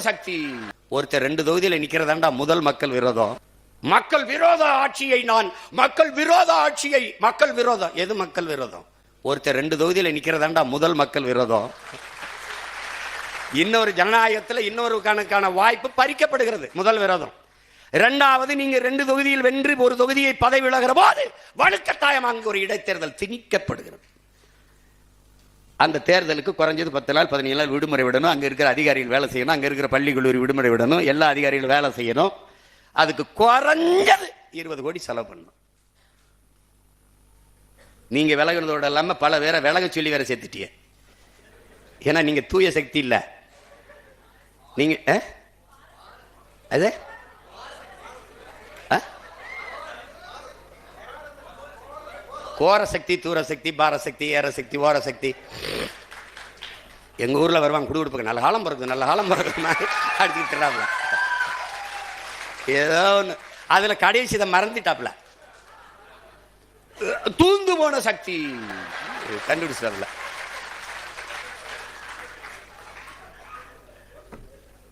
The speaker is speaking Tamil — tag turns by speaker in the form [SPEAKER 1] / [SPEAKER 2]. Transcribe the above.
[SPEAKER 1] சக்தி. ஒருத்தர் 2 தொகுதியில நிக்கிறதாண்டா முதல் மக்கள் விரோதம். மக்கள் விரோத ஆட்சியை மக்கள் விரோதம். எது மக்கள் விரோதம்? ஒருத்தர் 2 தொகுதியில நிக்கிறதாண்டா முதல் மக்கள் விரோதம். இன்னொரு ஜனநாயகத்தில் இன்னொரு கணக்கான வாய்ப்பு பறிக்கப்படுகிறது. முதல் விரோதம். இரண்டாவது, நீங்க 2 தொகுதியில் வென்று ஒரு தொகுதியை பதவி விலகிற போது வலுக்கட்டாயம் அங்கு ஒரு இடைத்தேர்தல் திணிக்கப்படுகிறது. அந்த தேர்தலுக்கு குறைஞ்சது 10 நாள் 15 நாள் விடுமுறை விடணும். அங்க இருக்கிற அதிகாரிகள் வேலை செய்யணும். அங்க இருக்கிற பள்ளி கல்லூரி விடுமுறை விடணும். எல்லா அதிகாரிகளும் வேலை செய்யணும். அதுக்கு குறைஞ்சது 20 கோடி செலவு பண்ணணும். நீங்க விலகிறதோட இல்லாம பல பேரை விலக சொல்லி வேற சேர்த்துட்டிய. ஏன்னா நீங்க தூய சக்தி இல்ல. நீங்க அது கோர சக்தி, தூர சக்தி, பார சக்தி, ஏற சக்தி, ஓர சக்தி. எங்க ஊர்ல வருவாங்க குடுகுடுப்புக்கு, நல்ல காலம் பிறகு நல்ல காலம் பிறகு அடிச்சுட்டு ஏதோ ஒன்று. அதுல கடைசி இதை மறந்துட்டாப்ல. தூந்து போன சக்தி கண்டுபிடிச்சாப்ல.